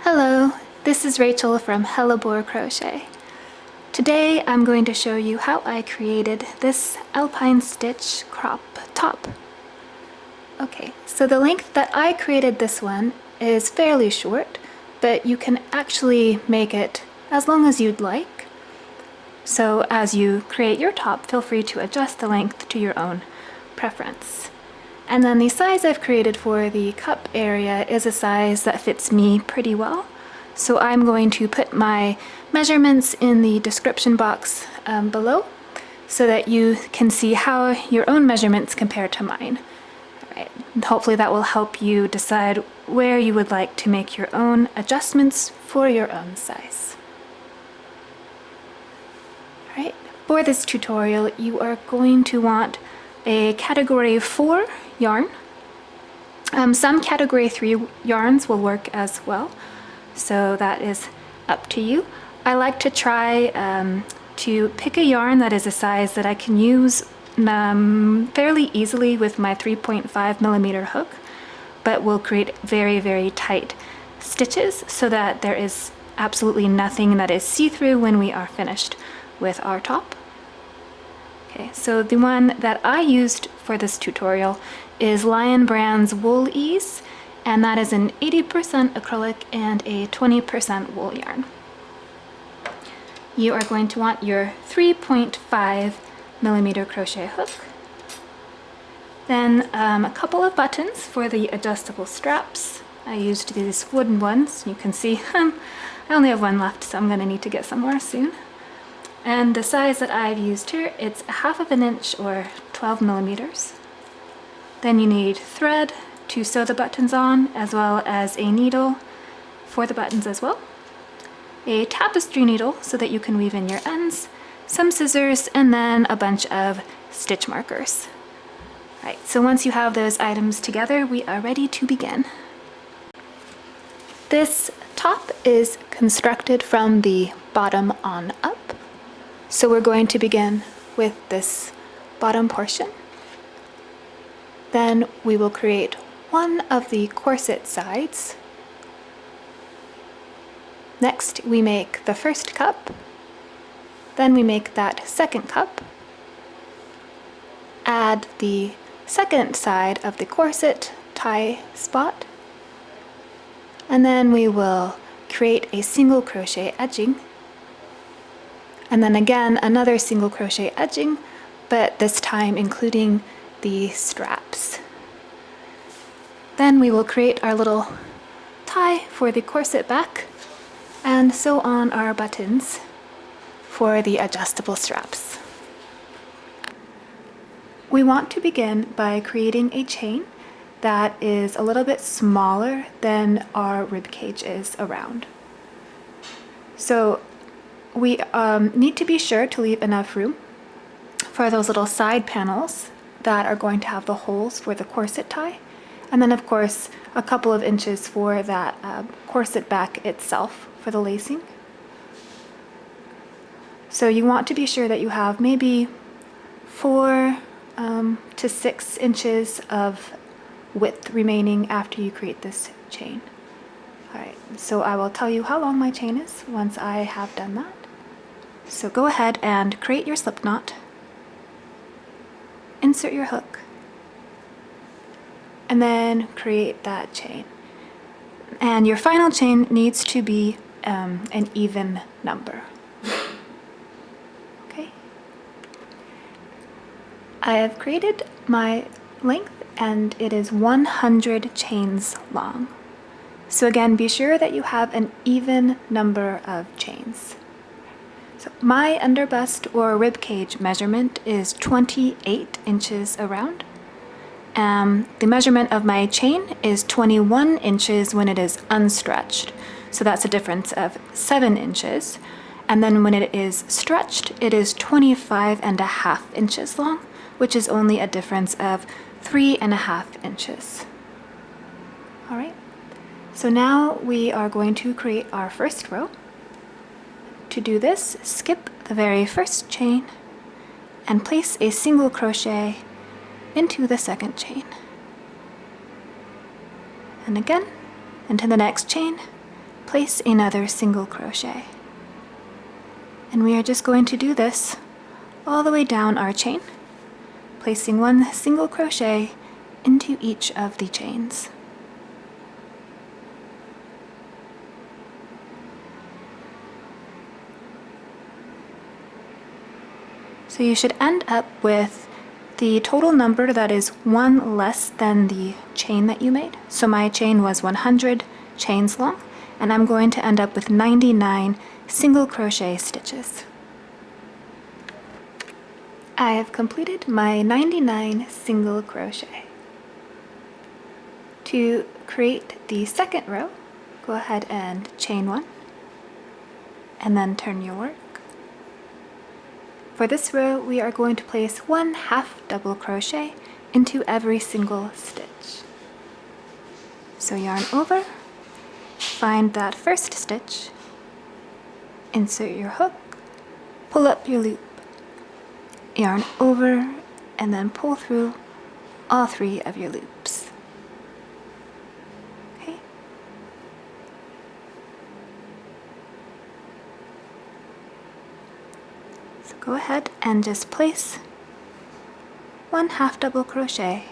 Hello, this is Rachel from Hellebore Crochet. Today I'm going to show you how I created this Alpine stitch crop top. Okay, so the length that I created this one is fairly short, but you can actually make it as long as you'd like. So as you create your top, feel free to adjust the length to your own preference. And then the size I've created for the cup area is a size that fits me pretty well. So I'm going to put my measurements in the description box below so that you can see how your own measurements compare to mine. All right. And hopefully that will help you decide where you would like to make your own adjustments for your own size. All right. For this tutorial, you are going to want a category 4 yarn. Some category 3 yarns will work as well, so that is up to you. I like to try to pick a yarn that is a size that I can use fairly easily with my 3.5mm hook, but will create very, very tight stitches so that there is absolutely nothing that is see-through when we are finished with our top. Okay, so the one that I used for this tutorial is Lion Brand's Wool Ease, and that is an 80% acrylic and a 20% wool yarn. You are going to want your 3.5mm crochet hook, then a couple of buttons for the adjustable straps. I used these wooden ones. You can see I only have one left, so I'm going to need to get some more soon. And the size that I've used here, it's 1/2 inch or 12mm. Then you need thread to sew the buttons on, as well as a needle for the buttons as well, a tapestry needle so that you can weave in your ends, some scissors, and then a bunch of stitch markers. Right, so once you have those items together, we are ready to begin. This top is constructed from the bottom on up. So we're going to begin with this bottom portion. Then we will create one of the corset sides. Next, we make the first cup. Then we make that second cup. Add the second side of the corset tie spot. And then we will create a single crochet edging. And then again, another single crochet edging, but this time including the straps. Then we will create our little tie for the corset back and sew on our buttons for the adjustable straps. We want to begin by creating a chain that is a little bit smaller than our ribcage is around. So we need to be sure to leave enough room for those little side panels that are going to have the holes for the corset tie, and then of course a couple of inches for that corset back itself for the lacing. So you want to be sure that you have maybe 4 to 6 inches of width remaining after you create this chain. Alright, so I will tell you how long my chain is once I have done that. So go ahead and create your slip knot, insert your hook, and then create that chain. And your final chain needs to be an even number. Okay. I have created my length and it is 100 chains long. So again, be sure that you have an even number of chains. So my underbust or ribcage measurement is 28 inches around. The measurement of my chain is 21 inches when it is unstretched. So that's a difference of 7 inches. And then when it is stretched, it is 25.5 inches long, which is only a difference of 3.5 inches. All right. So now we are going to create our first row. To do this, skip the very first chain and place a single crochet into the second chain. And again, into the next chain, place another single crochet. And we are just going to do this all the way down our chain, placing one single crochet into each of the chains. So you should end up with the total number that is one less than the chain that you made. So my chain was 100 chains long, and I'm going to end up with 99 single crochet stitches. I have completed my 99 single crochet. To create the second row, go ahead and chain one, and then turn your work. For this row, we are going to place one half double crochet into every single stitch. So yarn over, find that first stitch, insert your hook, pull up your loop, yarn over, and then pull through all three of your loops. Okay. So go ahead and just place one half double crochet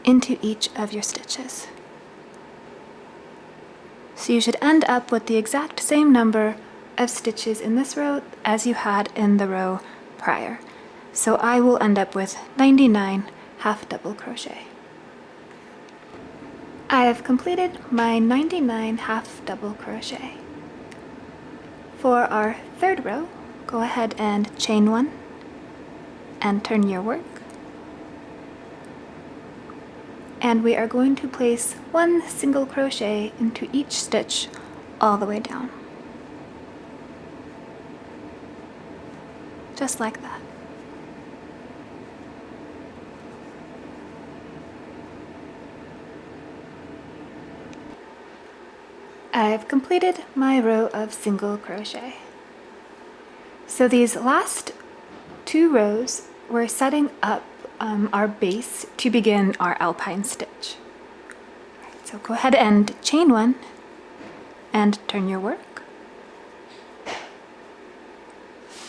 into each of your stitches. So you should end up with the exact same number of stitches in this row as you had in the row prior. So I will end up with 99 half double crochet. I have completed my 99 half double crochet. For our third row, go ahead and chain one and turn your work. And we are going to place one single crochet into each stitch all the way down. Just like that. I've completed my row of single crochet. So these last two rows, we're setting up our base to begin our alpine stitch. Right, so go ahead and chain one and turn your work.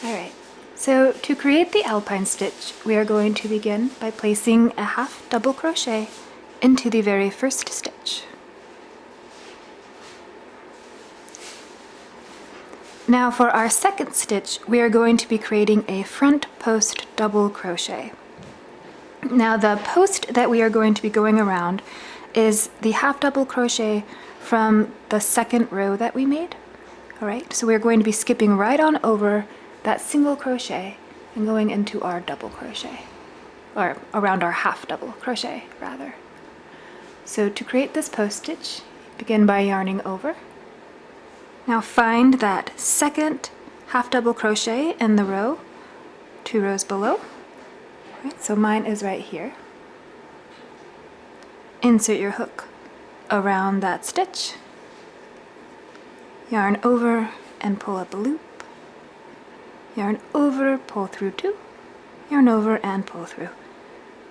Alright, so to create the alpine stitch, we are going to begin by placing a half double crochet into the very first stitch. Now for our second stitch, we are going to be creating a front post double crochet. Now the post that we are going to be going around is the half double crochet from the second row that we made. Alright, so we're going to be skipping right on over that single crochet and going into our double crochet, or around our half double crochet rather. So to create this post stitch, begin by yarning over. Now find that second half double crochet in the row, 2 rows below. Right, so mine is right here. Insert your hook around that stitch, yarn over and pull up a loop, yarn over, pull through 2, yarn over and pull through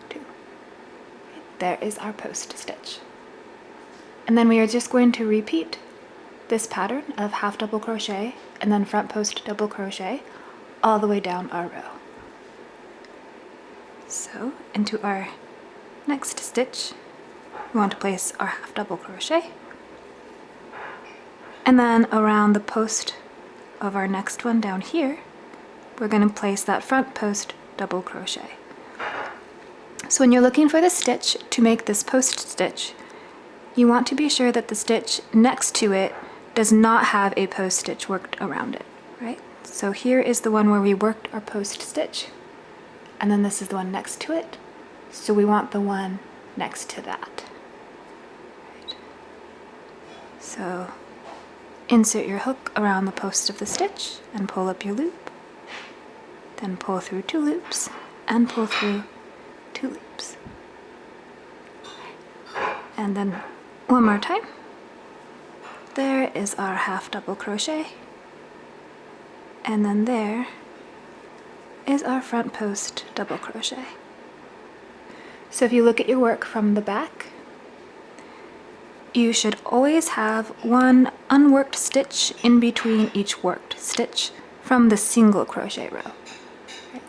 2. Right, there is our post stitch. And then we are just going to repeat this pattern of half double crochet and then front post double crochet all the way down our row. So into our next stitch, we want to place our half double crochet, and then around the post of our next one down here, we're going to place that front post double crochet. So when you're looking for the stitch to make this post stitch, you want to be sure that the stitch next to it does not have a post stitch worked around it, right? So here is the one where we worked our post stitch, and then this is the one next to it. So we want the one next to that. Right. So insert your hook around the post of the stitch and pull up your loop. Then pull through 2 loops and pull through 2 loops. And then one more time. There is our half double crochet. And then there is our front post double crochet. So if you look at your work from the back, you should always have one unworked stitch in between each worked stitch from the single crochet row.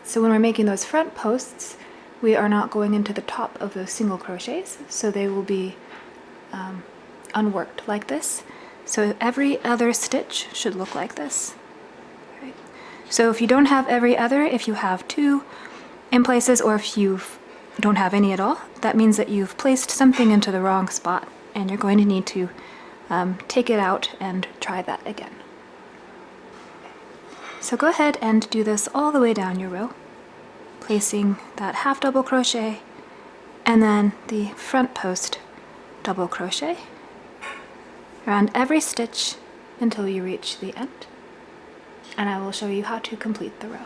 So when we're making those front posts, we are not going into the top of those single crochets, so they will be unworked like this. So every other stitch should look like this. Right. So if you don't have every other, if you have two in places, or if you don't have any at all, that means that you've placed something into the wrong spot, and you're going to need to take it out and try that again. So go ahead and do this all the way down your row, placing that half double crochet and then the front post double crochet around every stitch until you reach the end, and I will show you how to complete the row.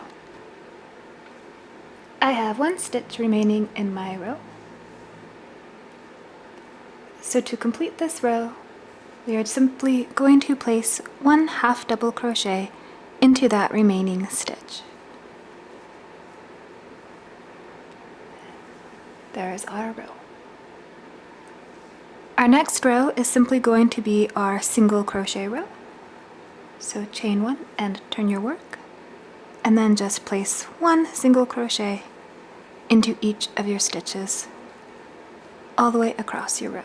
I have one stitch remaining in my row. So to complete this row, we are simply going to place one half double crochet into that remaining stitch. There is our row. Our next row is simply going to be our single crochet row. So chain one and turn your work, and then just place one single crochet into each of your stitches all the way across your row.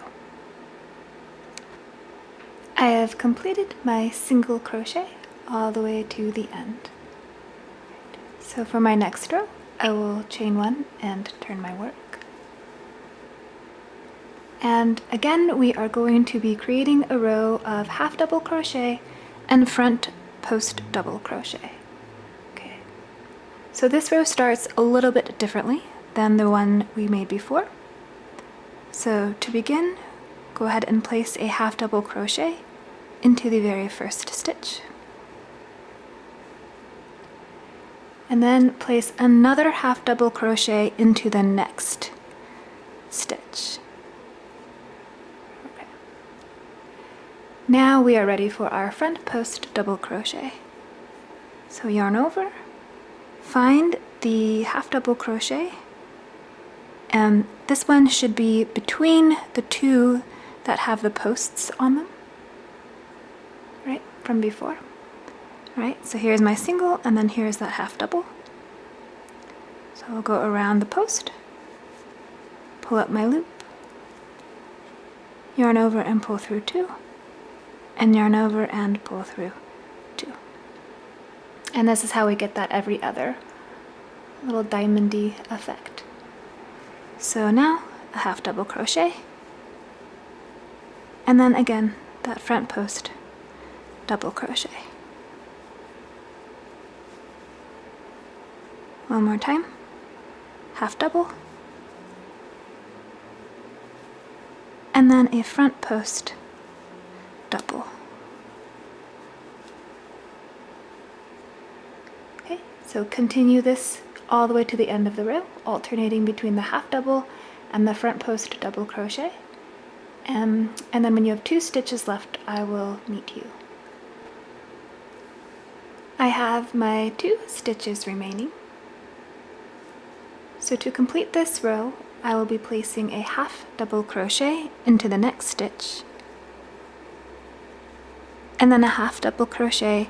I have completed my single crochet all the way to the end. So for my next row, I will chain one and turn my work. And again, we are going to be creating a row of half double crochet and front post double crochet. Okay. So this row starts a little bit differently than the one we made before. So to begin, go ahead and place a half double crochet into the very first stitch. And then place another half double crochet into the next stitch. Okay. Now we are ready for our front post double crochet. So yarn over, find the half double crochet, and this one should be between the two that have the posts on them, right, from before. Right, so here's my single, and then here's that half double. So I'll go around the post, pull up my loop, yarn over and pull through two, and yarn over and pull through two. And this is how we get that every other little diamondy effect. So now a half double crochet, and then again that front post double crochet. One more time, half double, and then a front post double. Okay, so continue this all the way to the end of the row, alternating between the half double and the front post double crochet. And then when you have two stitches left, I will meet you. I have my 2 stitches remaining. So to complete this row, I will be placing a half double crochet into the next stitch, and then a half double crochet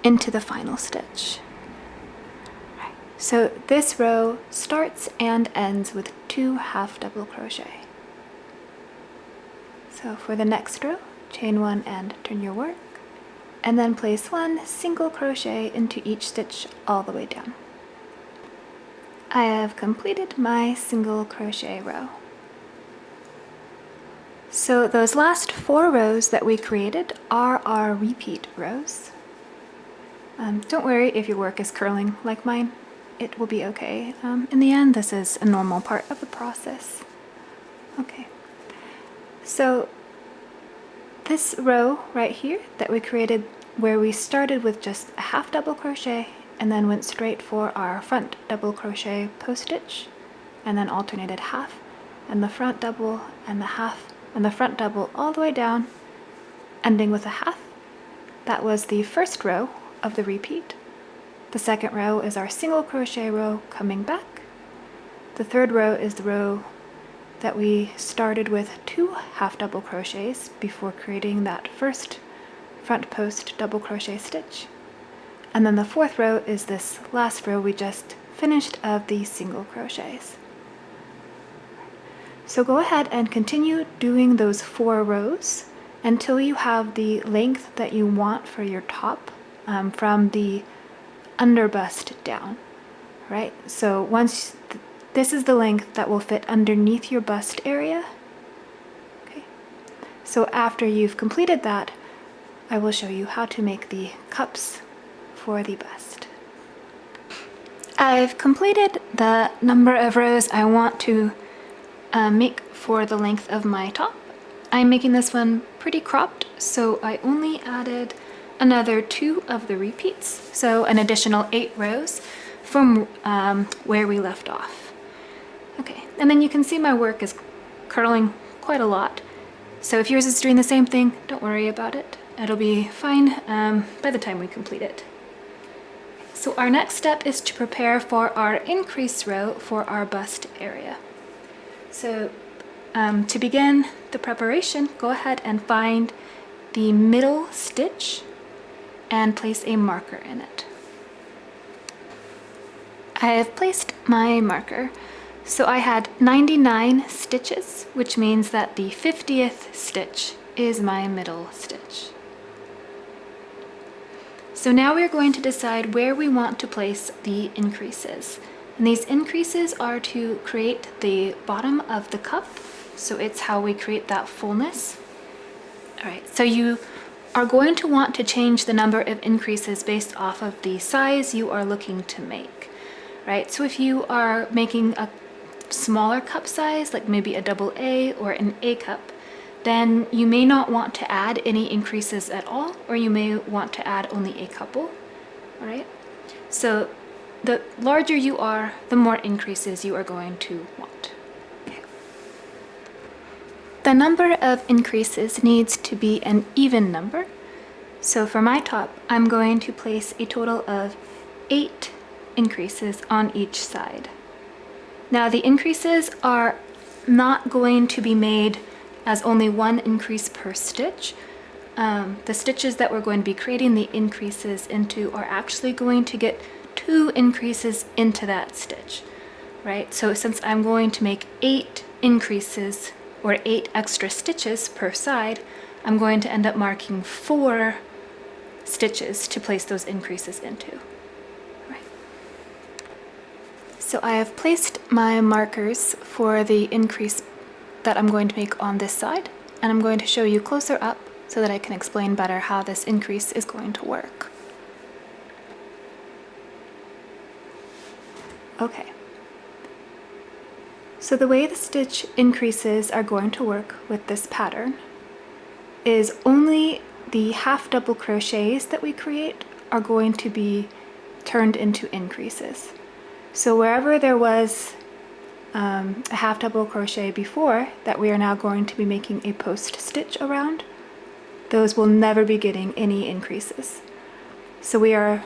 into the final stitch. Right. So this row starts and ends with 2 half double crochet. So for the next row, chain 1 and turn your work, and then place 1 single crochet into each stitch all the way down. I have completed my single crochet row. So those last 4 rows that we created are our repeat rows. Don't worry if your work is curling like mine, it will be okay. In the end, this is a normal part of the process. Okay, so this row right here that we created, where we started with just a half double crochet and then went straight for our front double crochet post stitch, and then alternated half and the front double and the half and the front double all the way down, ending with a half. That was the first row of the repeat. The second row is our single crochet row coming back. The third row is the row that we started with 2 half double crochets before creating that first front post double crochet stitch. And then the 4th row is this last row we just finished of the single crochets. So go ahead and continue doing those 4 rows until you have the length that you want for your top from the underbust down, right? So once this is the length that will fit underneath your bust area. Okay. So after you've completed that, I will show you how to make the cups for the bust. I've completed the number of rows I want to make for the length of my top. I'm making this one pretty cropped, so I only added another 2 of the repeats, so an additional 8 rows from where we left off. Okay, and then you can see my work is curling quite a lot. So if yours is doing the same thing, don't worry about it. It'll be fine by the time we complete it. So our next step is to prepare for our increase row for our bust area. So to begin the preparation, go ahead and find the middle stitch and place a marker in it. I have placed my marker. So I had 99 stitches, which means that the 50th stitch is my middle stitch. So now we're going to decide where we want to place the increases. And these increases are to create the bottom of the cup. So it's how we create that fullness. All right, so you are going to want to change the number of increases based off of the size you are looking to make, right? So if you are making a smaller cup size, like maybe a AA or an A cup, then you may not want to add any increases at all, or you may want to add only a couple, all right? So the larger you are, the more increases you are going to want. Okay. The number of increases needs to be an even number. So for my top, I'm going to place a total of 8 increases on each side. Now the increases are not going to be made as only 1 increase per stitch. The stitches that we're going to be creating the increases into are actually going to get 2 increases into that stitch, right? So since I'm going to make 8 increases or 8 extra stitches per side, I'm going to end up marking 4 stitches to place those increases into. So I have placed my markers for the increase that I'm going to make on this side, and I'm going to show you closer up so that I can explain better how this increase is going to work. Okay. So the way the stitch increases are going to work with this pattern is only the half double crochets that we create are going to be turned into increases. So wherever there was a half double crochet before that we are now going to be making a post stitch around, those will never be getting any increases. So we are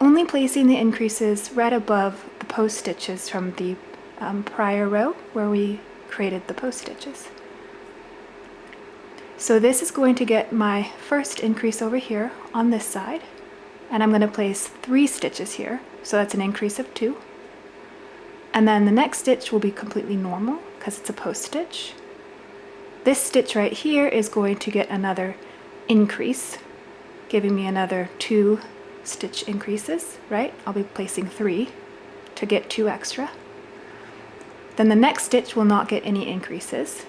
only placing the increases right above the post stitches from the prior row where we created the post stitches. So this is going to get my first increase over here on this side, and I'm going to place 3 stitches here, so that's an increase of 2. And then the next stitch will be completely normal because it's a post stitch. This stitch right here is going to get another increase, giving me another 2 stitch increases, right? I'll be placing 3 to get 2 extra. Then the next stitch will not get any increases.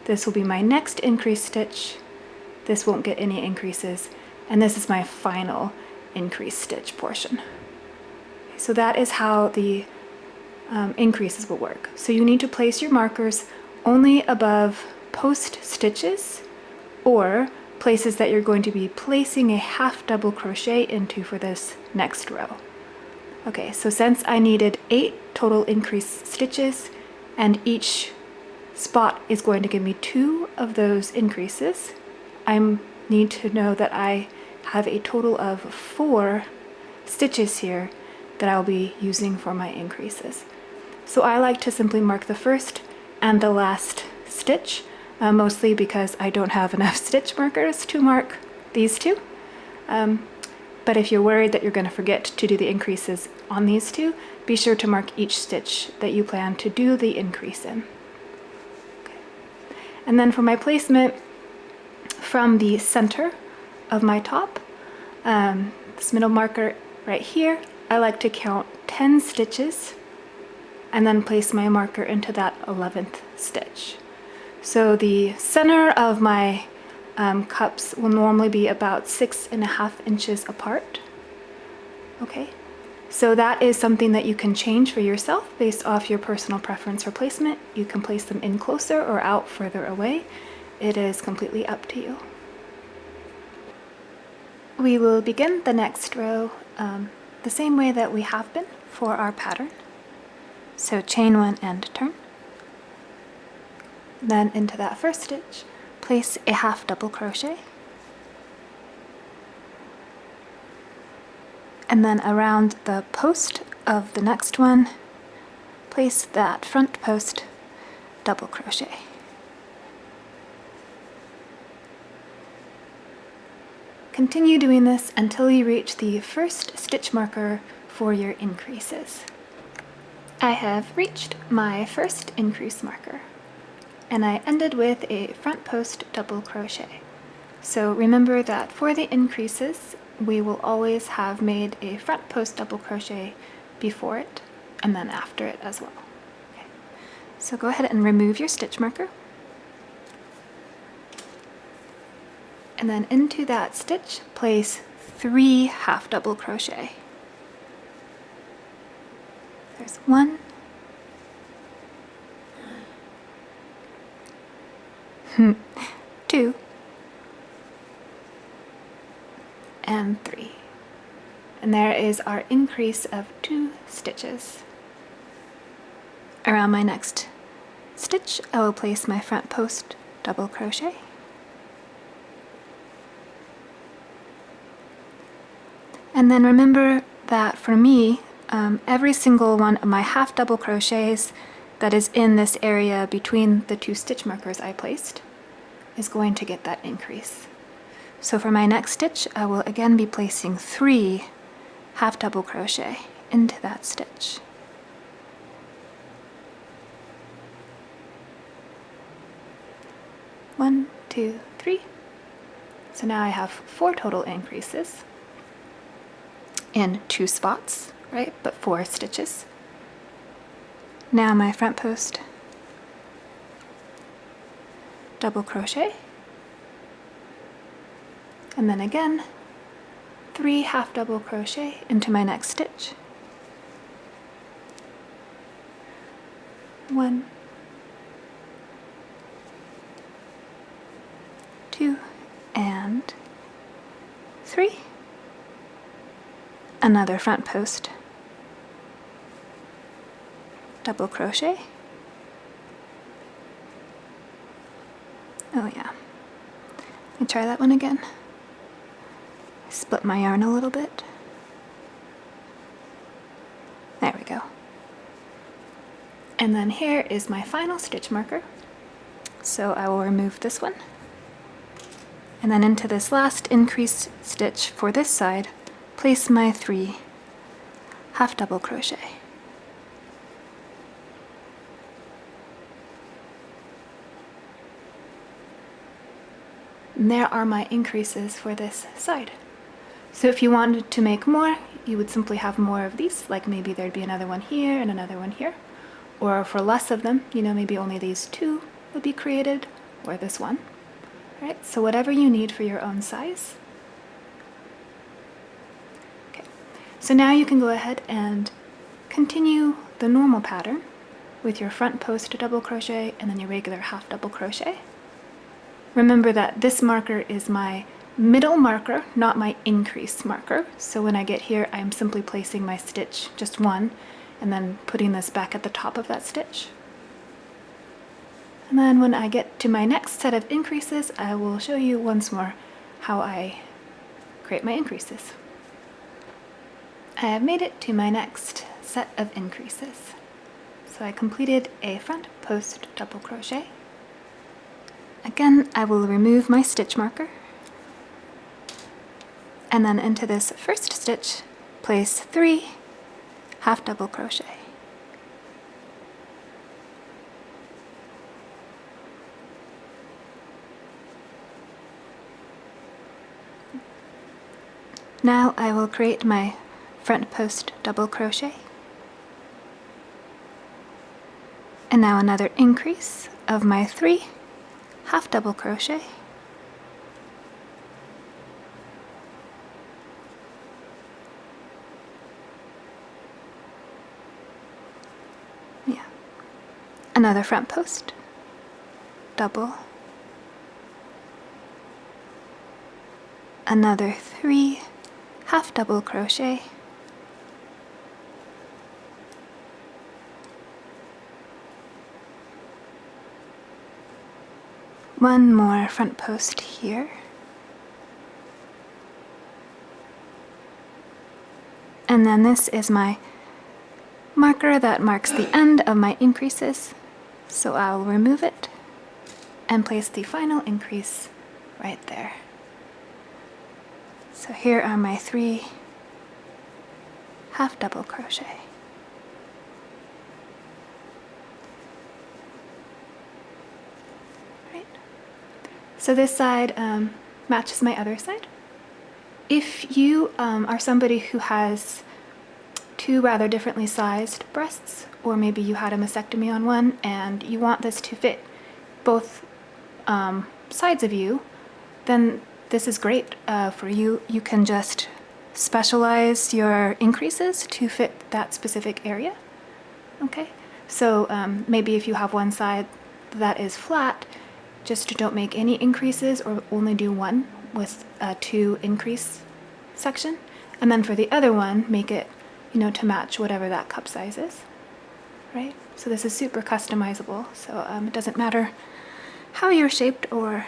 This will be my next increase stitch. This won't get any increases. And this is my final increase stitch portion. So that is how the increases will work. So you need to place your markers only above post stitches or places that you're going to be placing a half double crochet into for this next row. Okay, so since I needed 8 total increase stitches and each spot is going to give me 2 of those increases, I need to know that I have a total of 4 stitches here that I'll be using for my increases. So I like to simply mark the first and the last stitch, mostly because I don't have enough stitch markers to mark these two. But if you're worried that you're going to forget to do the increases on these two, be sure to mark each stitch that you plan to do the increase in. Okay. And then for my placement, from the center of my top, this middle marker right here, I like to count 10 stitches and then place my marker into that 11th stitch. So the center of my cups will normally be about 6.5 inches apart. Okay, so that is something that you can change for yourself based off your personal preference for placement. You can place them in closer or out further away. It is completely up to you. We will begin the next row the same way that we have been for our pattern. So chain 1 and turn. Then into that first stitch, place a half double crochet. And then around the post of the next one, place that front post double crochet. Continue doing this until you reach the first stitch marker for your increases. I have reached my first increase marker, and I ended with a front post double crochet. So remember that for the increases, we will always have made a front post double crochet before it and then after it as well. Okay. So go ahead and remove your stitch marker. And then into that stitch, place 3 half double crochet. There's 1, 2, and 3. And there is our increase of 2 stitches. Around my next stitch, I will place my front post double crochet. And then remember that for me, every single one of my half double crochets that is in this area between the 2 stitch markers I placed is going to get that increase. So for my next stitch, I will again be placing 3 half double crochet into that stitch. One, 2, 3. So now I have 4 total increases in 2 spots, right? But 4 stitches. Now my front post double crochet, and then again 3 half double crochet into my next stitch. 1, 2, and 3. Another front post double crochet. Oh yeah, let me try that one again. Split my yarn a little bit. There we go. And then here is my final stitch marker. So I will remove this one. And then into this last increased stitch for this side, place my 3 half double crochet. And there are my increases for this side. So if you wanted to make more, you would simply have more of these, like maybe there'd be another one here and another one here. Or for less of them, you know, maybe only these 2 would be created, or this one. All right, so whatever you need for your own size. Okay, so now you can go ahead and continue the normal pattern with your front post double crochet and then your regular half double crochet. Remember that this marker is my middle marker, not my increase marker. So when I get here, I'm simply placing my stitch, just one, and then putting this back at the top of that stitch. And then when I get to my next set of increases, I will show you once more how I create my increases. I have made it to my next set of increases. So So I completed a front post double crochet. Again, I will remove my stitch marker, and then into this first stitch, place 3 half double crochet. Now I will create my front post double crochet, and now another increase of my 3 half double crochet, another front post double, another 3 half double crochet, one more front post here, and then this is my marker that marks the end of my increases, so I'll remove it and place the final increase right there. So here are my 3 half double crochet. Right. So this side matches my other side. If you are somebody who has 2 rather differently sized breasts, or maybe you had a mastectomy on one and you want this to fit both sides of you, then this is great for you. You can just specialize your increases to fit that specific area. Okay, so maybe if you have one side that is flat, just don't make any increases or only do one with a 2 increase section, and then for the other one make it, to match whatever that cup size is, right? So this is super customizable, so it doesn't matter how you're shaped or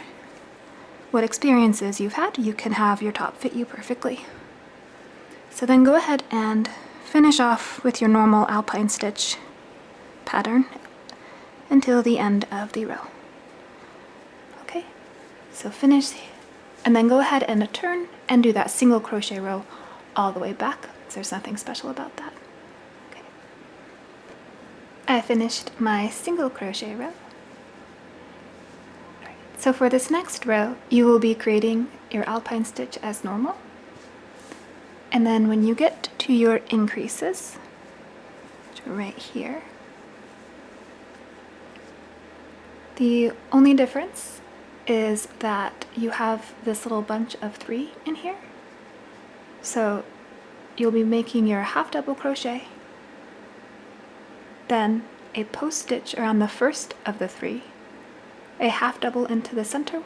what experiences you've had, you can have your top fit you perfectly. So then go ahead and finish off with your normal alpine stitch pattern until the end of the row. Okay, so finish, and then go ahead and turn and do that single crochet row all the way back. There's nothing special about that. Okay. I finished my single crochet row. Right. So for this next row, you will be creating your alpine stitch as normal. And then when you get to your increases, which are right here, the only difference is that you have this little bunch of 3 in here. So you'll be making your half double crochet, then a post stitch around the first of the 3, a half double into the center,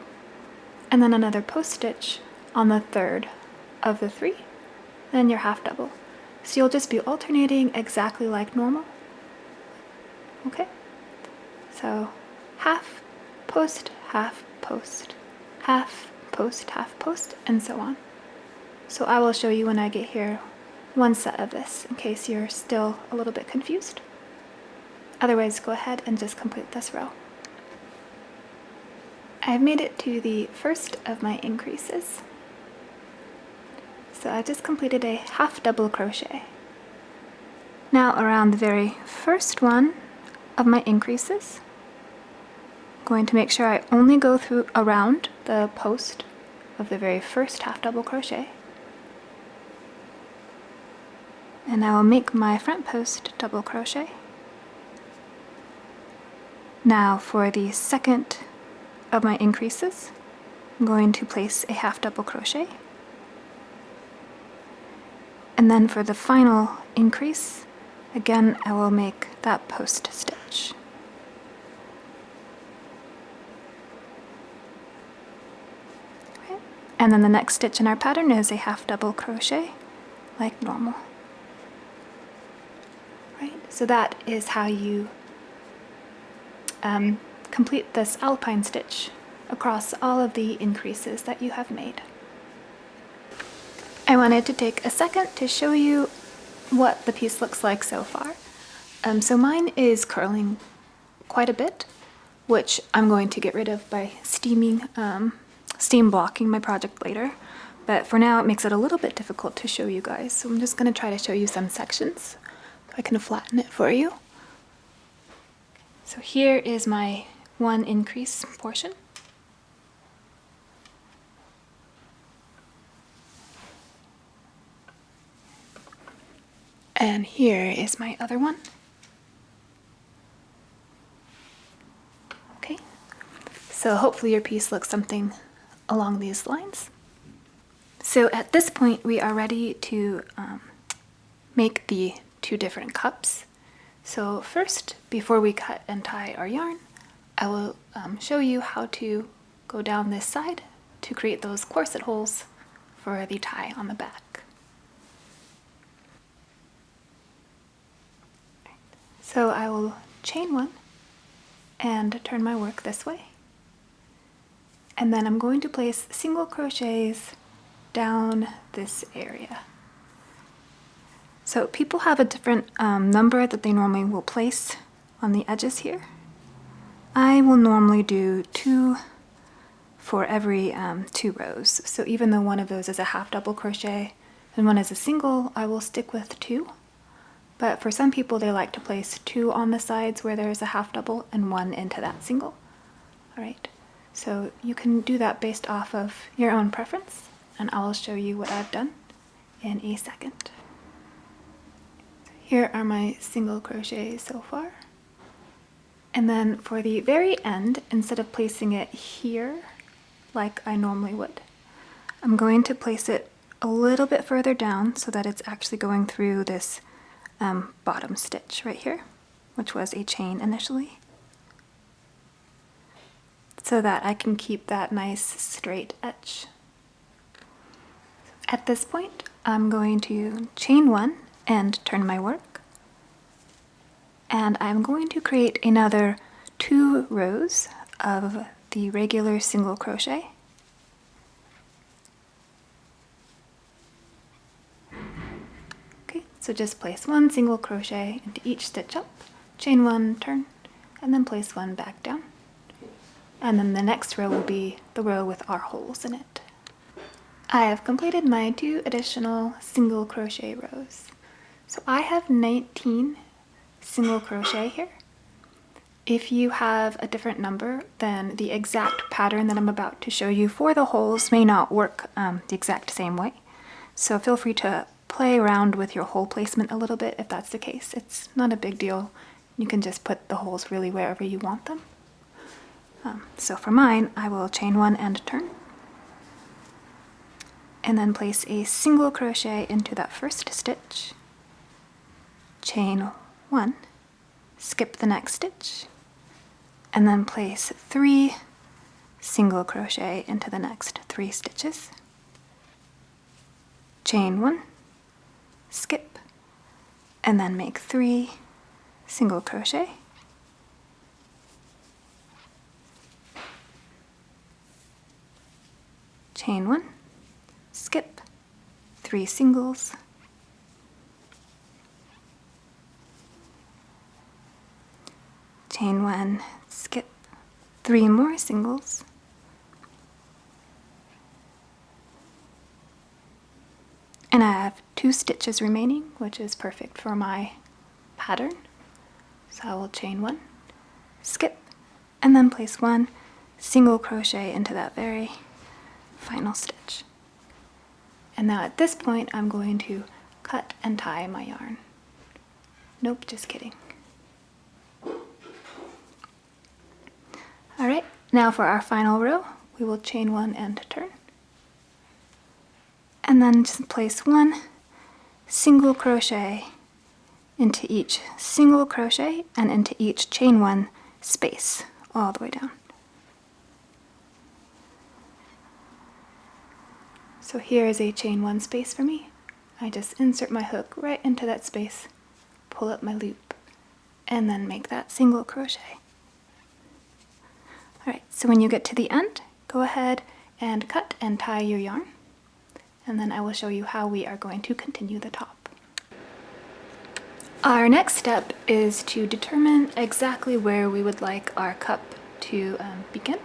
and then another post stitch on the third of the 3, then your half double. So you'll just be alternating exactly like normal. Okay, so half post, half post, half post, half post, and so on. So I will show you when I get here one set of this in case you're still a little bit confused. Otherwise, go ahead and just complete this row. I've made it to the first of my increases. So I just completed a half double crochet. Now around the very first one of my increases, I'm going to make sure I only go through around the post of the very first half double crochet. And I will make my front post double crochet. Now for the second of my increases, I'm going to place a half double crochet. And then for the final increase, again I will make that post stitch. Okay. And then the next stitch in our pattern is a half double crochet like normal. So that is how you complete this alpine stitch across all of the increases that you have made. I wanted to take a second to show you what the piece looks like so far. So mine is curling quite a bit, which I'm going to get rid of by steam blocking my project later. But for now, it makes it a little bit difficult to show you guys. So I'm just going to try to show you some sections. I can flatten it for you. So here is my one increase portion. And here is my other one. Okay, so hopefully your piece looks something along these lines. So at this point, we are ready to make the two different cups. So first, before we cut and tie our yarn, I will show you how to go down this side to create those corset holes for the tie on the back. So I will chain one and turn my work this way. And then I'm going to place single crochets down this area. So people have a different number that they normally will place on the edges here. I will normally do 2 for every 2 rows. So even though one of those is a half double crochet and one is a single, I will stick with 2. But for some people, they like to place 2 on the sides where there's a half double and 1 into that single. All right, so you can do that based off of your own preference, and I'll show you what I've done in a second. Here are my single crochets so far. And then for the very end, instead of placing it here like I normally would, I'm going to place it a little bit further down so that it's actually going through this bottom stitch right here, which was a chain initially, so that I can keep that nice straight edge. At this point, I'm going to chain 1 and turn my work, and I'm going to create another 2 rows of the regular single crochet. So just place 1 single crochet into each stitch up, chain 1, turn, and then place 1 back down. And then the next row will be the row with our holes in it. I have completed my 2 additional single crochet rows. So I have 19 single crochet here. If you have a different number, then the exact pattern that I'm about to show you for the holes may not work the exact same way. So feel free to play around with your hole placement a little bit if that's the case. It's not a big deal. You can just put the holes really wherever you want them. So for mine, I will chain 1 and turn, and then place a single crochet into that first stitch, chain 1, skip the next stitch, and then place 3 single crochet into the next 3 stitches, chain 1, skip, and then make 3 single crochet, chain 1, skip, 3 singles, chain 1, skip, 3 more singles, and I have 2 stitches remaining, which is perfect for my pattern. So I will chain 1, skip, and then place 1 single crochet into that very final stitch. And now at this point, I'm going to cut and tie my yarn. Nope, just kidding. All right, now for our final row, we will chain 1 and turn. And then just place 1 single crochet into each single crochet and into each chain 1 space all the way down. So here is a chain 1 space for me. I just insert my hook right into that space, pull up my loop, and then make that single crochet. Alright, so when you get to the end, go ahead and cut and tie your yarn, and then I will show you how we are going to continue the top. Our next step is to determine exactly where we would like our cup to begin.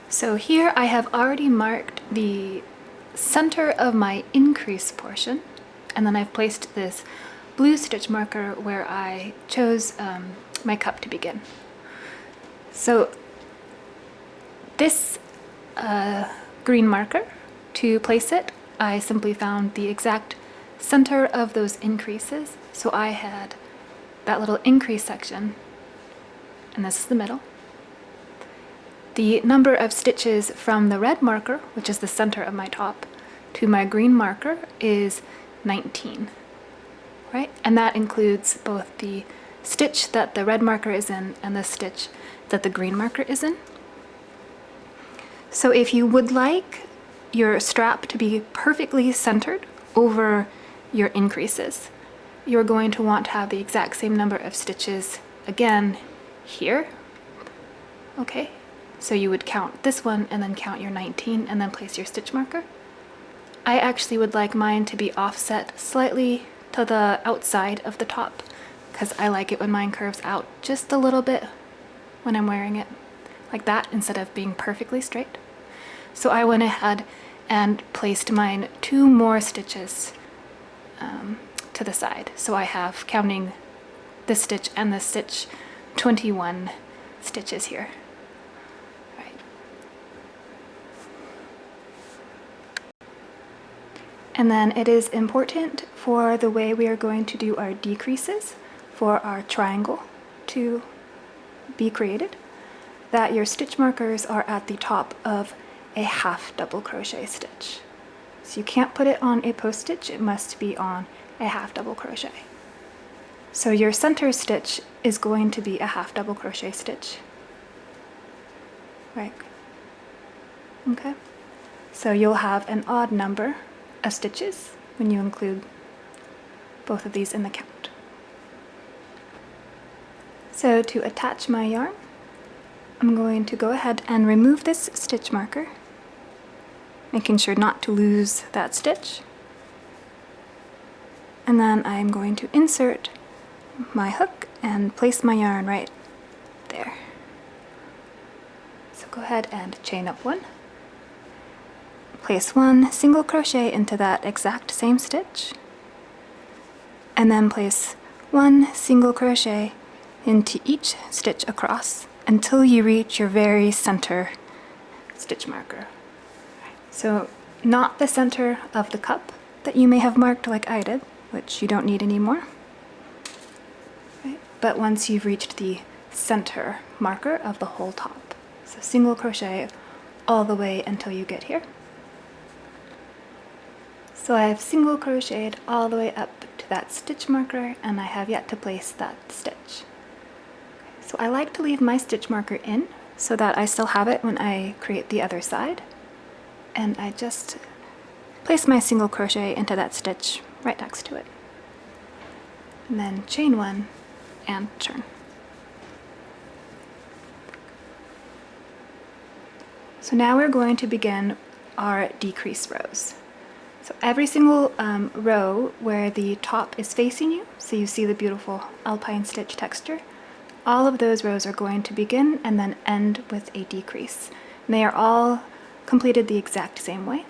So here I have already marked the center of my increase portion, and then I've placed this blue stitch marker where I chose my cup to begin. So this green marker, to place it, I simply found the exact center of those increases. So I had that little increase section, and this is the middle. The number of stitches from the red marker, which is the center of my top, to my green marker is 19, right? And that includes both the stitch that the red marker is in and the stitch that the green marker is in. So if you would like your strap to be perfectly centered over your increases, you're going to want to have the exact same number of stitches again here. Okay, so you would count this one and then count your 19 and then place your stitch marker. I actually would like mine to be offset slightly to the outside of the top because I like it when mine curves out just a little bit when I'm wearing it, like that, instead of being perfectly straight. So I went ahead and placed mine 2 more stitches to the side. So I have, counting this stitch and this stitch, 21 stitches here. Right. And then it is important for the way we are going to do our decreases for our triangle to be created, that your stitch markers are at the top of a half double crochet stitch. So you can't put it on a post stitch, it must be on a half double crochet. So your center stitch is going to be a half double crochet stitch. Right. Okay. So you'll have an odd number of stitches when you include both of these in the count. So to attach my yarn, I'm going to go ahead and remove this stitch marker, making sure not to lose that stitch. And then I'm going to insert my hook and place my yarn right there. So go ahead and chain up 1. Place 1 single crochet into that exact same stitch, and then place 1 single crochet into each stitch across until you reach your very center stitch marker. So not the center of the cup that you may have marked like I did, which you don't need anymore. Right? But once you've reached the center marker of the whole top. So single crochet all the way until you get here. So I have single crocheted all the way up to that stitch marker, and I have yet to place that stitch. So I like to leave my stitch marker in so that I still have it when I create the other side. And I just place my single crochet into that stitch right next to it. And then chain 1 and turn. So now we're going to begin our decrease rows. So every single row where the top is facing you, so you see the beautiful alpine stitch texture, all of those rows are going to begin and then end with a decrease. And they are all completed the exact same way.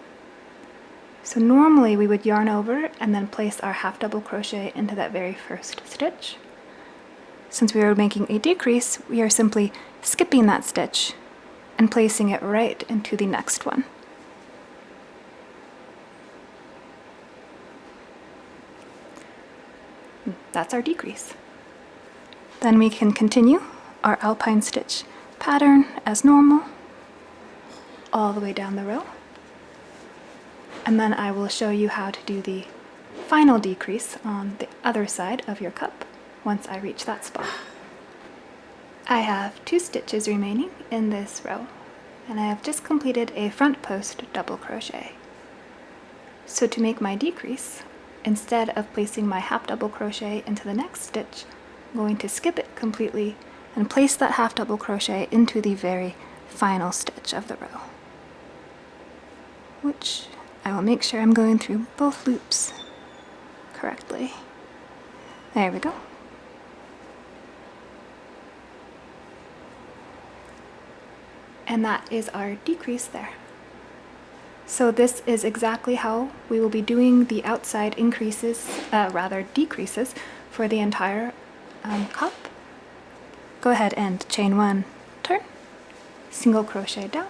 So normally we would yarn over and then place our half double crochet into that very first stitch. Since we are making a decrease, we are simply skipping that stitch and placing it right into the next one. That's our decrease. Then we can continue our alpine stitch pattern as normal all the way down the row. And then I will show you how to do the final decrease on the other side of your cup once I reach that spot. I have 2 stitches remaining in this row, and I have just completed a front post double crochet. So to make my decrease, instead of placing my half double crochet into the next stitch, I'm going to skip it completely and place that half double crochet into the very final stitch of the row, which I will make sure I'm going through both loops correctly. There we go. And that is our decrease there. So this is exactly how we will be doing the outside decreases for the entire cup. Go ahead and chain 1, turn, single crochet down,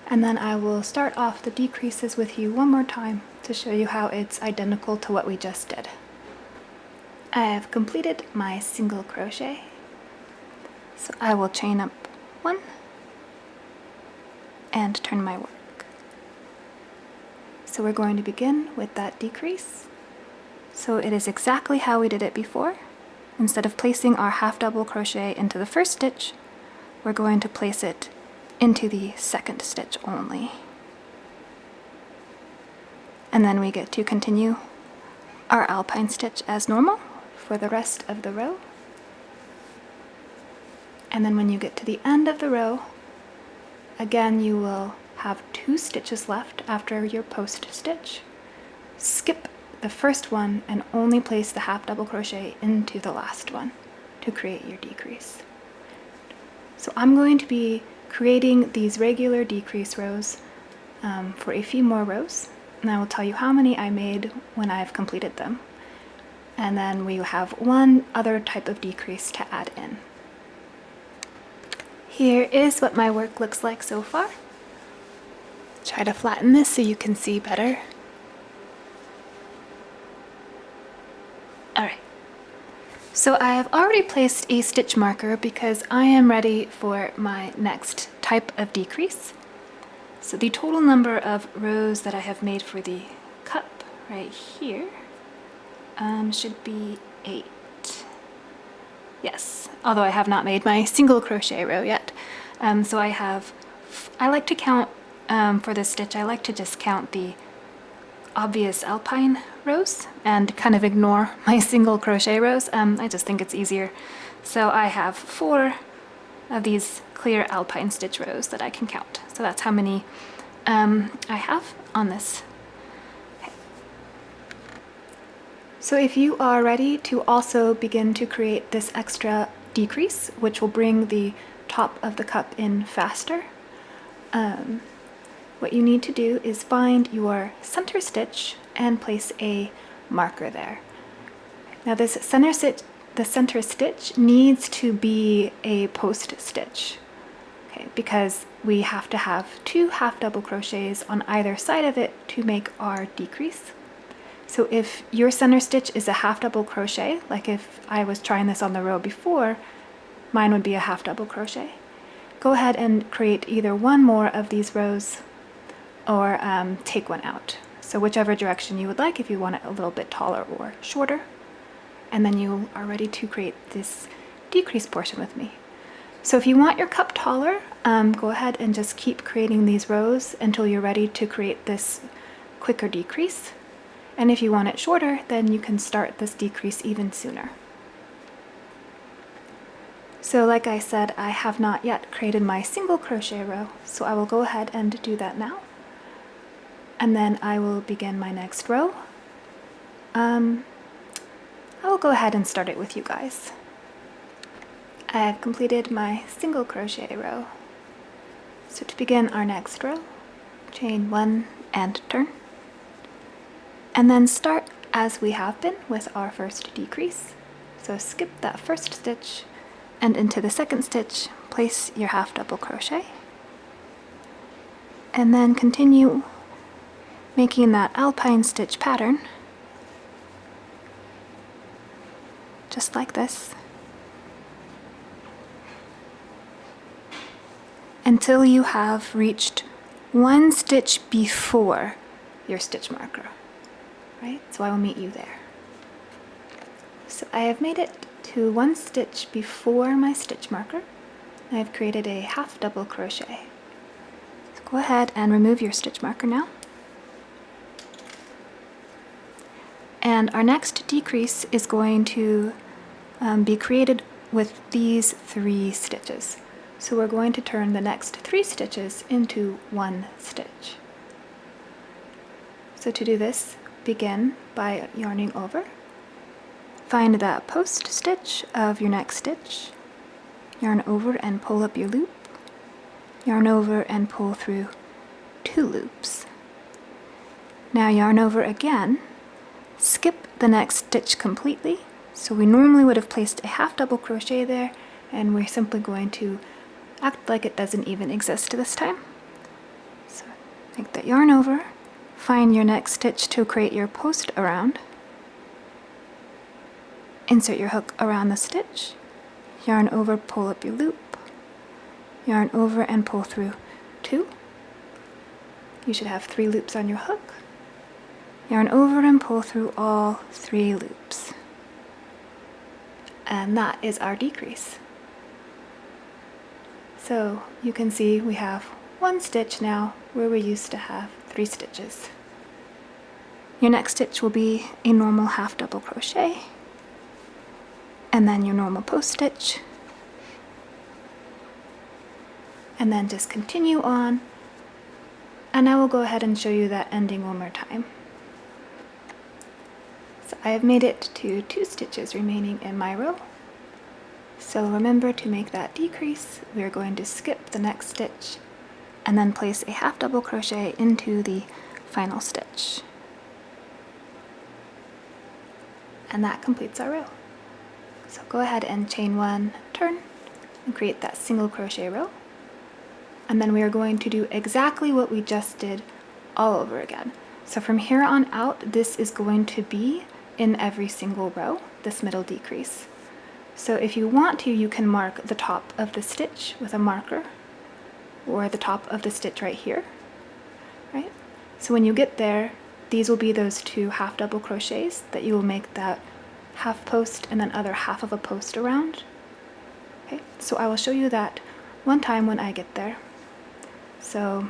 and then I will start off the decreases with you one more time to show you how it's identical to what we just did. I have completed my single crochet, so I will chain up 1 and turn my work. So we're going to begin with that decrease. So it is exactly how we did it before. Instead of placing our half double crochet into the first stitch, we're going to place it into the second stitch only. And then we get to continue our alpine stitch as normal for the rest of the row. And then when you get to the end of the row, again, you will have 2 stitches left after your post stitch. Skip the first one and only place the half double crochet into the last one to create your decrease. So I'm going to be creating these regular decrease rows for a few more rows, and I will tell you how many I made when I've completed them. And then we have one other type of decrease to add in. Here is what my work looks like so far. Try to flatten this so you can see better. Alright, so I have already placed a stitch marker because I am ready for my next type of decrease. So the total number of rows that I have made for the cup right here should be 8. Yes, although I have not made my single crochet row yet. So I like to count, for this stitch, I like to just count the obvious alpine rows and kind of ignore my single crochet rows. I just think it's easier. So I have 4 of these clear alpine stitch rows that I can count. So that's how many I have on this. So if you are ready to also begin to create this extra decrease, which will bring the top of the cup in faster, what you need to do is find your center stitch and place a marker there. Now the center stitch needs to be a post stitch, okay, because we have to have 2 half double crochets on either side of it to make our decrease. So if your center stitch is a half double crochet, like if I was trying this on the row before, mine would be a half double crochet. Go ahead and create either one more of these rows or take one out. So whichever direction you would like, if you want it a little bit taller or shorter. And then you are ready to create this decrease portion with me. So if you want your cup taller, go ahead and just keep creating these rows until you're ready to create this quicker decrease. And if you want it shorter, then you can start this decrease even sooner. So like I said, I have not yet created my single crochet row, so I will go ahead and do that now. And then I will begin my next row. I will go ahead and start it with you guys. I have completed my single crochet row. So to begin our next row, chain 1 and turn. And then start as we have been with our first decrease. So skip that first stitch and into the second stitch, place your half double crochet. And then continue making that alpine stitch pattern, just like this, until you have reached 1 stitch before your stitch marker. Right? So I will meet you there. So I have made it to 1 stitch before my stitch marker. I have created a half double crochet. So go ahead and remove your stitch marker now. And our next decrease is going to be created with these 3 stitches. So we're going to turn the next 3 stitches into 1 stitch. So to do this, begin by yarning over, find that post stitch of your next stitch, yarn over and pull up your loop, yarn over and pull through 2 loops. Now yarn over again, skip the next stitch completely. So we normally would have placed a half double crochet there, and we're simply going to act like it doesn't even exist this time. So take that yarn over, find your next stitch to create your post around, insert your hook around the stitch, yarn over, pull up your loop, yarn over and pull through 2. You should have 3 loops on your hook, yarn over and pull through all 3 loops. And that is our decrease. So you can see we have 1 stitch now where we used to have 3 stitches. Your next stitch will be a normal half double crochet, and then your normal post stitch, and then just continue on, and I will go ahead and show you that ending one more time. So I have made it to 2 stitches remaining in my row. So remember, to make that decrease, we are going to skip the next stitch and then place a half double crochet into the final stitch. And that completes our row. So go ahead and chain 1, turn, and create that single crochet row. And then we are going to do exactly what we just did all over again. So from here on out, this is going to be in every single row, this middle decrease. So if you want to, you can mark the top of the stitch with a marker, or the top of the stitch right here, right? So when you get there, these will be those 2 half double crochets that you will make that half post and then other half of a post around. Okay, so I will show you that one time when I get there. So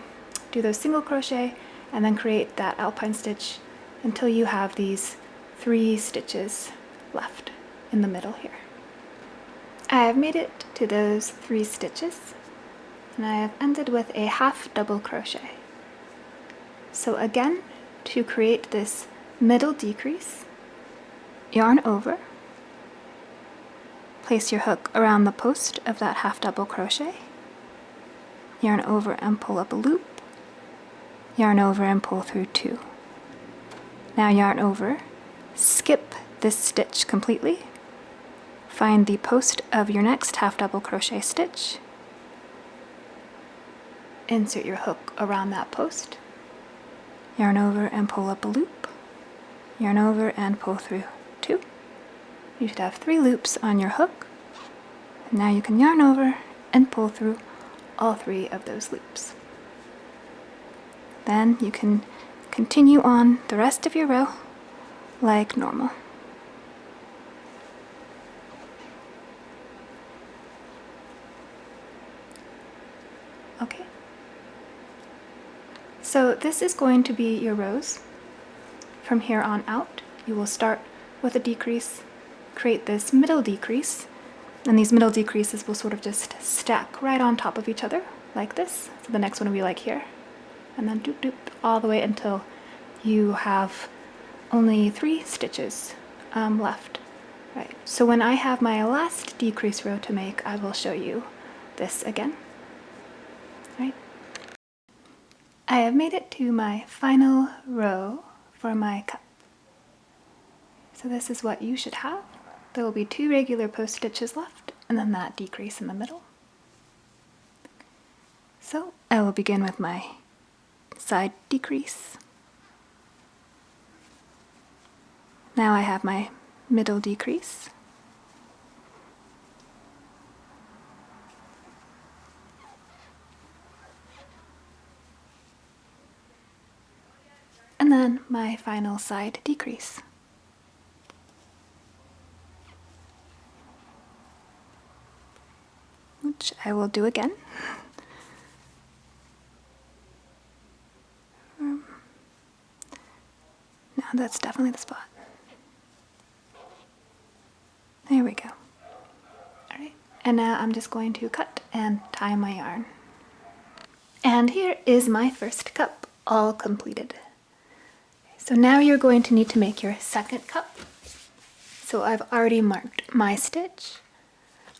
do those single crochet and then create that alpine stitch until you have these 3 stitches left in the middle here. I have made it to those 3 stitches, and I have ended with a half double crochet. So again, to create this middle decrease, yarn over, place your hook around the post of that half double crochet, yarn over and pull up a loop, yarn over and pull through 2. Now yarn over, skip this stitch completely, find the post of your next half double crochet stitch, insert your hook around that post, yarn over and pull up a loop, yarn over and pull through 2. You should have 3 loops on your hook. And now you can yarn over and pull through all 3 of those loops. Then you can continue on the rest of your row like normal. Okay. So this is going to be your rows. From here on out, you will start with a decrease, create this middle decrease, and these middle decreases will sort of just stack right on top of each other like this. So the next one will be like here, and then doop doop all the way until you have only 3 stitches left. Right. So when I have my last decrease row to make, I will show you this again. Right. I have made it to my final row for my cup. So this is what you should have. There will be 2 regular post stitches left, and then that decrease in the middle. So I will begin with my side decrease. Now I have my middle decrease. And then my final side decrease. Which I will do again. Now that's definitely the spot. There we go. Alright, and now I'm just going to cut and tie my yarn. And here is my first cup, all completed. So now you're going to need to make your second cup. So I've already marked my stitch.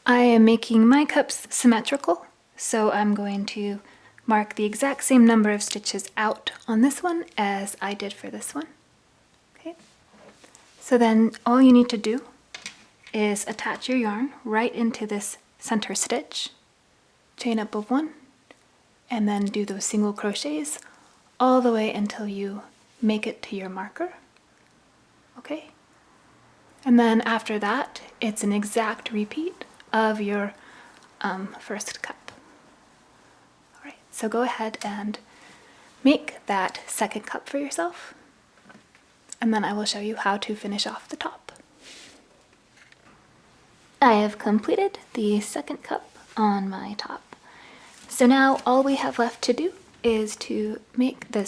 I am making my cups symmetrical, so I'm going to mark the exact same number of stitches out on this one as I did for this one. Okay. So then all you need to do is attach your yarn right into this center stitch, chain up of one, and then do those single crochets all the way until you make it to your marker. Okay? And then after that, it's an exact repeat of your first cup. All right, so go ahead and make that second cup for yourself, and then I will show you how to finish off the top. I have completed the second cup on my top. So now all we have left to do is to make the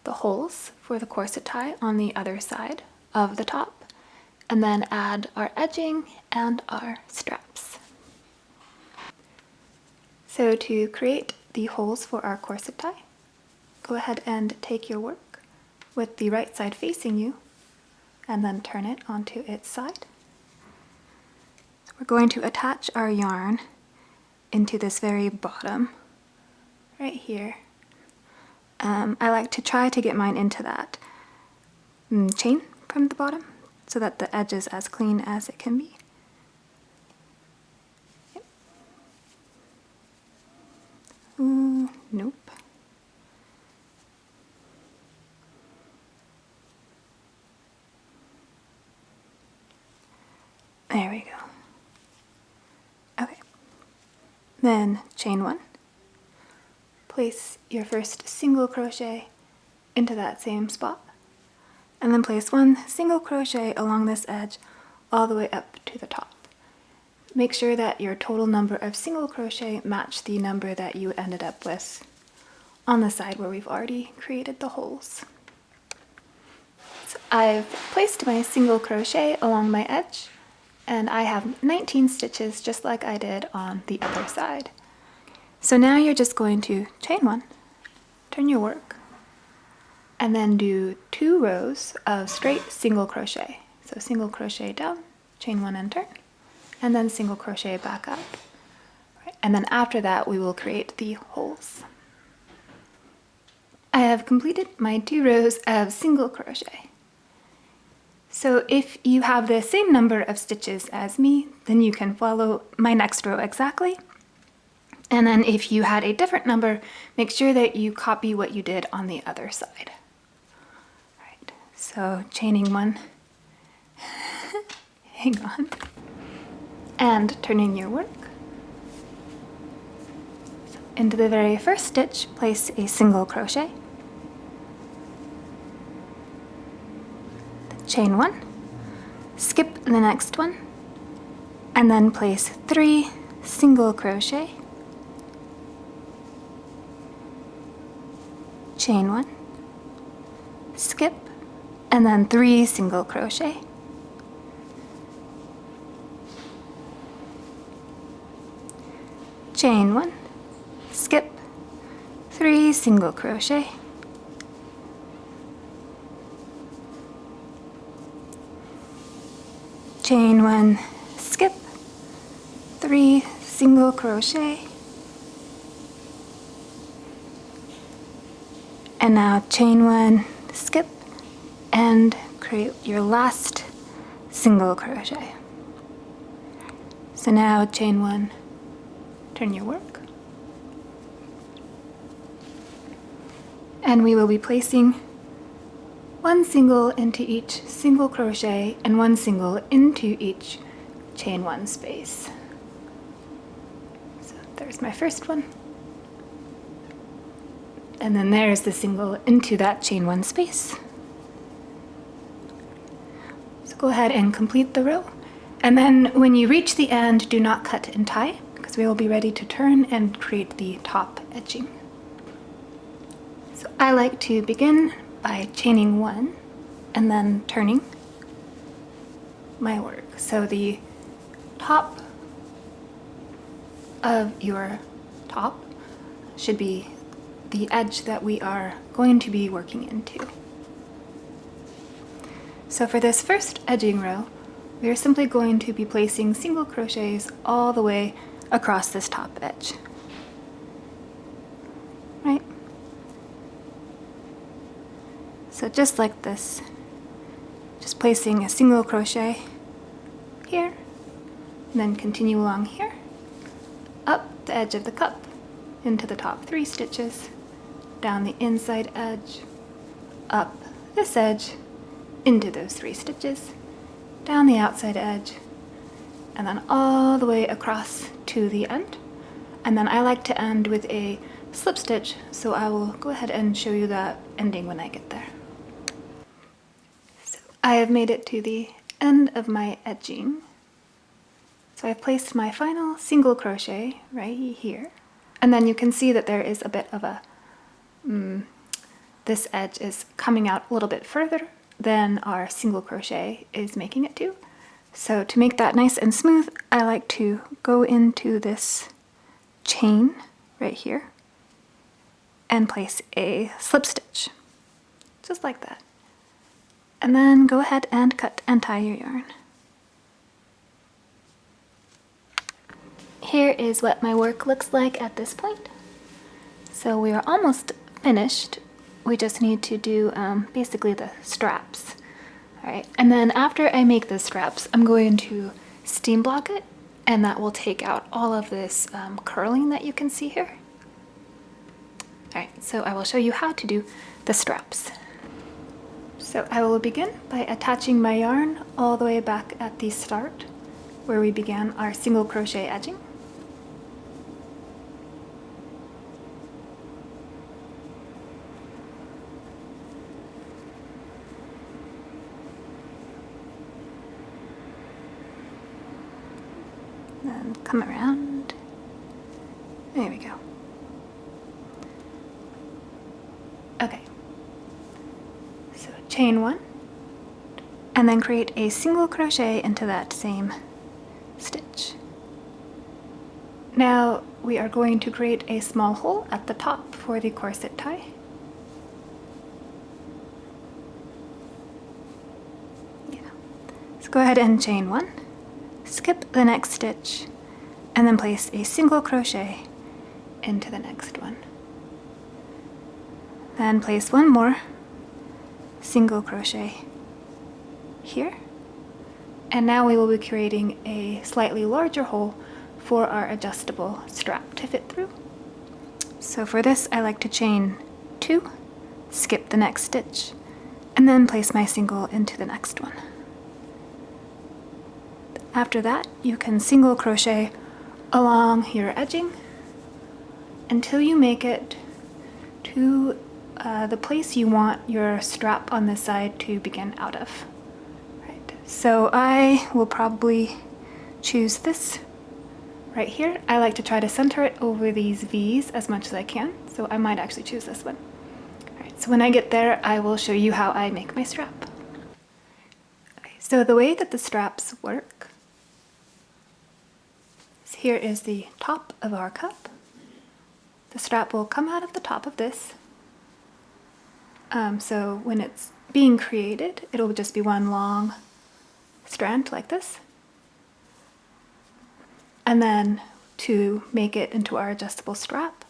holes for the corset tie on the other side of the top, and then add our edging and our straps. So to create the holes for our corset tie, go ahead and take your work with the right side facing you and then turn it onto its side. So we're going to attach our yarn into this very bottom right here. I like to try to get mine into that chain from the bottom so that the edge is as clean as it can be. Yep. Ooh, nope. There we go. Okay. Then chain one. Place your first single crochet into that same spot, and then place one single crochet along this edge all the way up to the top. Make sure that your total number of single crochet match the number that you ended up with on the side where we've already created the holes. So I've placed my single crochet along my edge, and I have 19 stitches just like I did on the other side. So now you're just going to chain one, turn your work, and then do 2 rows of straight single crochet. So single crochet down, chain one and turn, and then single crochet back up. Right. And then after that we will create the holes. I have completed my 2 rows of single crochet. So if you have the same number of stitches as me, then you can follow my next row exactly. And then if you had a different number, make sure that you copy what you did on the other side. Right, so chaining one, hang on, and turning your work. So into the very first stitch, place a single crochet, then chain one, skip the next one, and then place 3 single crochet, chain one, skip, and then 3 single crochet, chain one, skip, 3 single crochet, chain one, skip, 3 single crochet, and now chain one, skip, and create your last single crochet. So now chain one, turn your work, and we will be placing 1 single into each single crochet and 1 single into each chain one space. So there's my first one. And then there's the single into that chain one space. So go ahead and complete the row. And then when you reach the end, do not cut and tie, because we will be ready to turn and create the top edging. So I like to begin by chaining one and then turning my work. So the top of your top should be the edge that we are going to be working into. So for this first edging row, we are simply going to be placing single crochets all the way across this top edge. Right? So just like this, just placing a single crochet here, and then continue along here, up the edge of the cup, into the top 3 stitches, down the inside edge, up this edge, into those 3 stitches, down the outside edge, and then all the way across to the end. And then I like to end with a slip stitch, so I will go ahead and show you that ending when I get there. So I have made it to the end of my edging. So I've placed my final single crochet right here. And then you can see that there is a bit of a, this edge is coming out a little bit further than our single crochet is making it to. So to make that nice and smooth, I like to go into this chain right here and place a slip stitch, just like that. And then go ahead and cut and tie your yarn. Here is what my work looks like at this point. So we are almost finished. We just need to do basically the straps. All right, and then after I make the straps, I'm going to steam block it, and that will take out all of this curling that you can see here. All right, so I will show you how to do the straps. So I will begin by attaching my yarn all the way back at the start where we began our single crochet edging. Then come around. There we go. Okay. So chain 1, and then create a single crochet into that same stitch. Now we are going to create a small hole at the top for the corset tie. Yeah. So go ahead and chain 1. Skip the next stitch, and then place a single crochet into the next one. Then place one more single crochet here. And now we will be creating a slightly larger hole for our adjustable strap to fit through. So for this, I like to chain 2, skip the next stitch, and then place my single into the next one. After that, you can single crochet along your edging until you make it to the place you want your strap on this side to begin out of. Right. So I will probably choose this right here. I like to try to center it over these V's as much as I can, so I might actually choose this one. All right, so when I get there, I will show you how I make my strap. Okay, so the way that the straps work, here is the top of our cup. The strap will come out of the top of this. So when it's being created, it'll just be one long strand like this. And then to make it into our adjustable strap,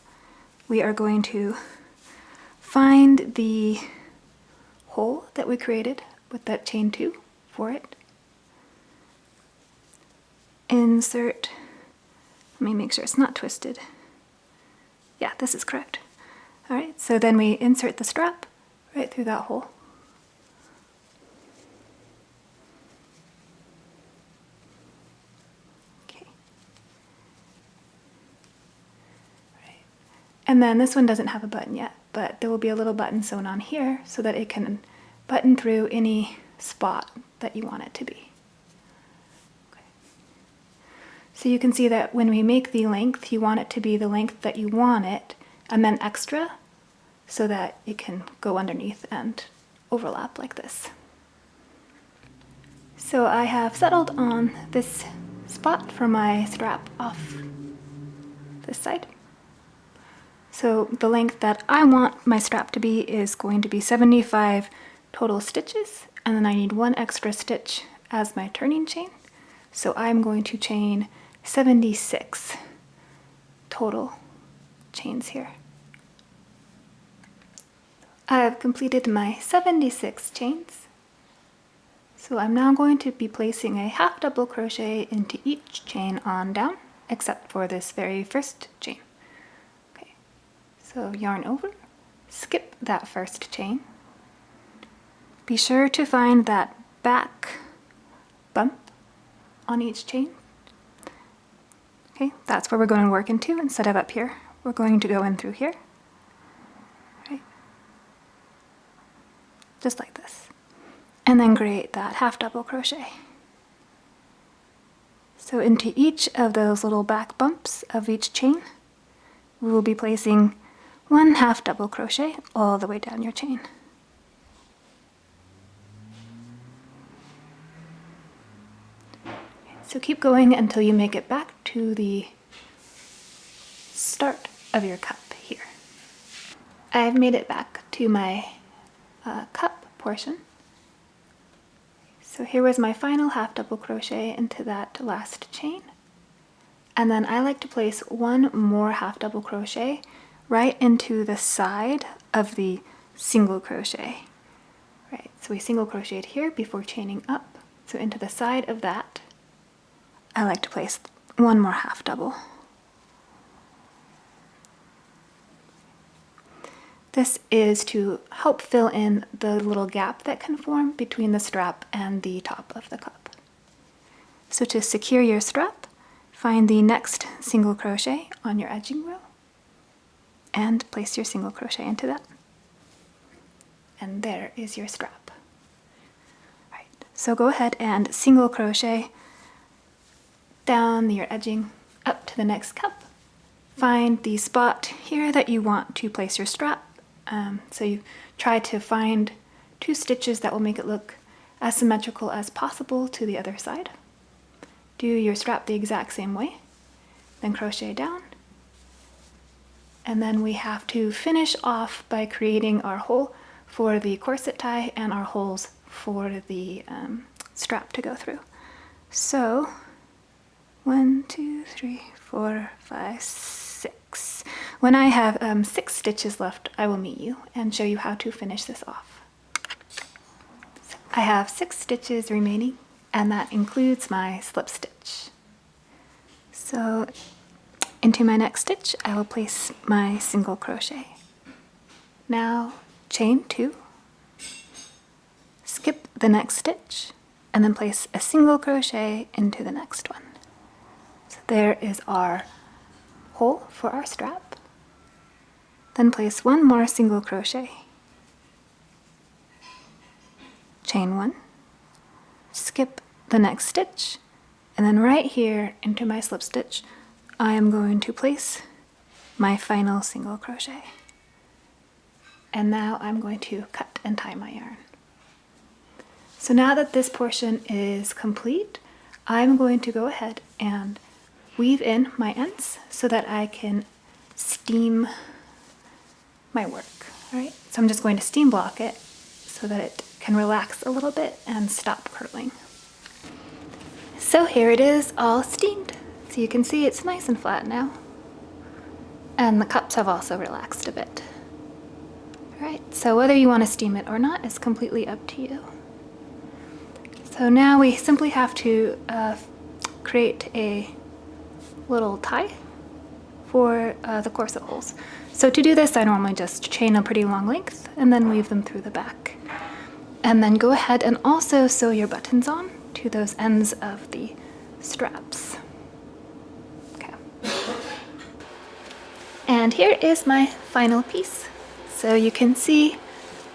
we are going to find the hole that we created with that chain 2 for it. Insert. Let me make sure it's not twisted. Yeah, this is correct. All right, so then we insert the strap right through that hole. Okay. Right. And then this one doesn't have a button yet, but there will be a little button sewn on here so that it can button through any spot that you want it to be. So you can see that when we make the length, you want it to be the length that you want it, and then extra, so that it can go underneath and overlap like this. So I have settled on this spot for my strap off this side. So the length that I want my strap to be is going to be 75 total stitches, and then I need 1 extra stitch as my turning chain. So I'm going to chain 76 total chains here. I have completed my 76 chains. So I'm now going to be placing a half double crochet into each chain on down, except for this very first chain. Okay, so yarn over, skip that first chain. Be sure to find that back bump on each chain. Okay, that's where we're going to work into instead of up here. We're going to go in through here. Right. Just like this. And then create that half double crochet. So into each of those little back bumps of each chain, we will be placing one half double crochet all the way down your chain. So keep going until you make it back to the start of your cup here. I've made it back to my cup portion. So here was my final half double crochet into that last chain. And then I like to place one more half double crochet right into the side of the single crochet. Right, so we single crocheted here before chaining up. So into the side of that, I like to place one more half double. This is to help fill in the little gap that can form between the strap and the top of the cup. So to secure your strap, find the next single crochet on your edging row and place your single crochet into that. And there is your strap. Right. So go ahead and single crochet down your edging up to the next cup. Find the spot here that you want to place your strap. So you try to find 2 stitches that will make it look as symmetrical as possible to the other side. Do your strap the exact same way, then crochet down. And then we have to finish off by creating our hole for the corset tie and our holes for the strap to go through. So 1, 2, 3, 4, 5, 6. When I have 6 stitches left, I will meet you and show you how to finish this off. So I have 6 stitches remaining, and that includes my slip stitch. So into my next stitch, I will place my single crochet. Now chain 2, skip the next stitch, and then place a single crochet into the next one. So there is our hole for our strap. Then place one more single crochet. Chain 1, skip the next stitch, and then right here into my slip stitch, I am going to place my final single crochet. And now I'm going to cut and tie my yarn. So now that this portion is complete, I'm going to go ahead and weave in my ends so that I can steam my work. All right, so I'm just going to steam block it so that it can relax a little bit and stop curling. So here it is, all steamed. So you can see it's nice and flat now. And the cups have also relaxed a bit. All right, so whether you want to steam it or not is completely up to you. So now we simply have to create a little tie for the corset holes. So to do this, I normally just chain a pretty long length and then weave them through the back. And then go ahead and also sew your buttons on to those ends of the straps. Okay. And here is my final piece. So you can see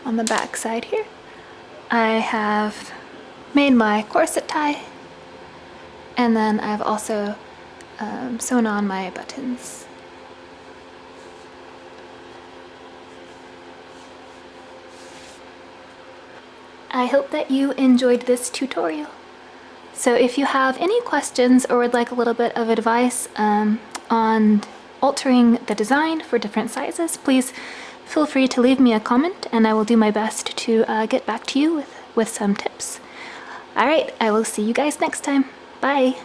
on the back side here, I have made my corset tie, and then I've also sewn on my buttons. I hope that you enjoyed this tutorial. So if you have any questions or would like a little bit of advice on altering the design for different sizes, please feel free to leave me a comment and I will do my best to get back to you with some tips. All right, I will see you guys next time. Bye.